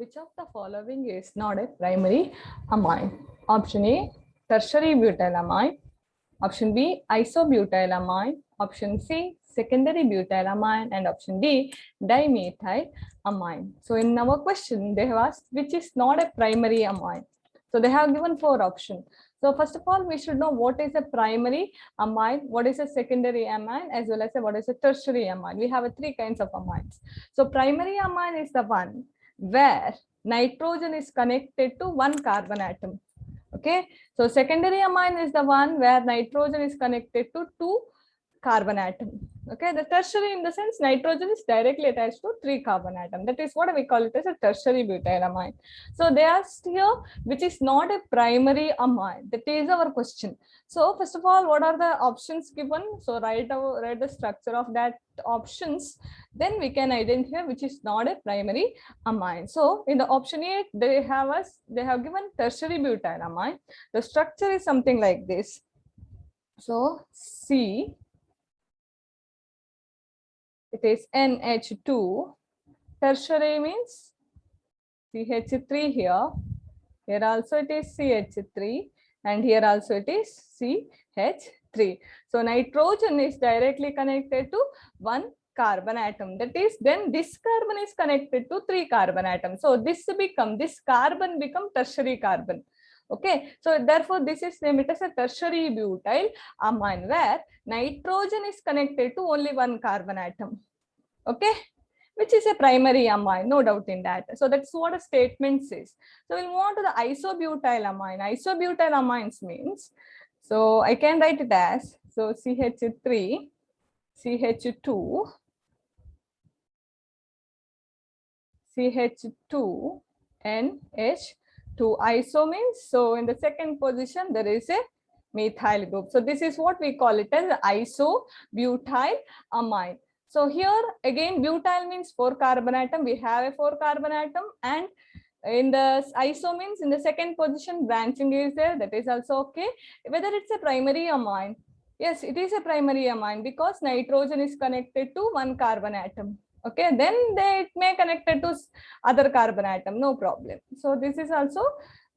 Which of the following is not a primary amine? Option A, tertiary butylamine. Option B, isobutylamine. Option C, secondary butylamine. And option D, dimethylamine. So in our question, they have asked which is not a primary amine. So they have given 4 options. So first of all, we should know what is a primary amine, what is a secondary amine, as well as what is a tertiary amine. We have 3 kinds of amines. So primary amine is the one where nitrogen is connected to one carbon atom. Okay, so secondary amine is the one where nitrogen is connected to 2 carbon atom. Okay, the tertiary in the sense nitrogen is directly attached to 3 carbon atom. That is what we call it as a tertiary butylamine. So they asked here which is not a primary amine. That is our question. So first of all, what are the options given? So write the structure of that options. Then we can identify which is not a primary amine. So in the option A, they have given tertiary butylamine. The structure is something like this. So C, it is NH2. Tertiary means CH3 here. Here also it is CH3. And here also it is CH3. So nitrogen is directly connected to 1 carbon atom. That is, then this carbon is connected to 3 carbon atoms. So this carbon become tertiary carbon. Okay, so therefore this is named as a tertiary butyl amine where nitrogen is connected to only 1 carbon atom. Okay, which is a primary amine, no doubt in that. So that's what a statement says. So we'll move on to the isobutylamine. Isobutylamines means, so I can write it as, so CH3, CH2, CH2, NH2. Iso means, so in the second position there is a methyl group. So this is what we call it as isobutylamine. So here again butyl means 4 carbon atom. We have a 4 carbon atom, and in the iso means in the second position branching is there. That is also okay. Whether it's a primary amine, yes, it is a primary amine because nitrogen is connected to 1 carbon atom. Okay, then it may connected to other carbon atom, no problem. So this is also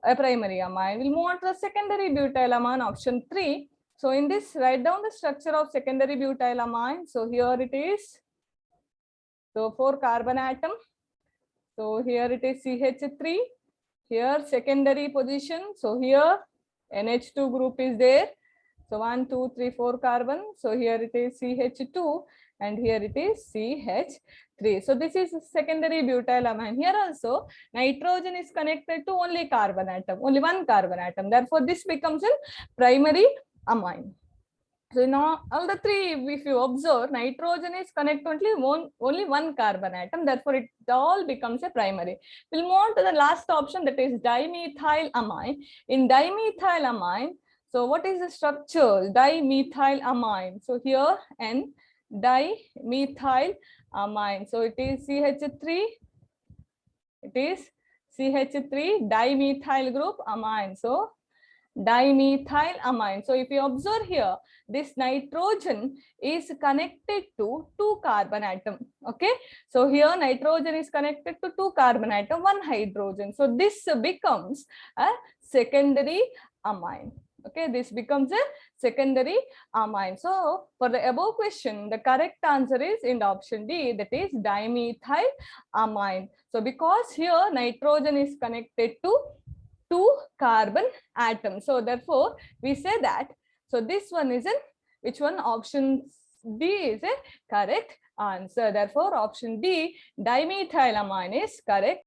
a primary amine. We'll move on to the secondary butylamine, option 3. So in this, write down the structure of secondary butylamine. So here it is. So 4 carbon atom. So here it is CH3. Here secondary position. So here NH2 group is there. So 1, 2, 3, 4 carbon. So here it is CH2 and here it is CH3. So this is secondary butylamine. Here also nitrogen is connected to only carbon atom, only 1 carbon atom. Therefore this becomes a primary amine. So now all the 3, if you observe, nitrogen is connected only 1 carbon atom. Therefore it all becomes a primary. We'll move on to the last option, that is dimethylamine. In dimethylamine, so what is the structure? Dimethylamine. So here N, dimethylamine. So it is CH3. It is CH3 dimethyl group amine. So dimethylamine. So if you observe here, this nitrogen is connected to 2 carbon atom. Okay, so here nitrogen is connected to 2 carbon atom, 1 hydrogen. So this becomes a secondary amine. Okay, this becomes a secondary amine. So for the above question, the correct answer is in the option D, that is dimethylamine. So because here nitrogen is connected to 2 carbon atoms. So therefore we say that, so this one is in which one? Option D is a correct answer. Therefore option D, dimethylamine, is correct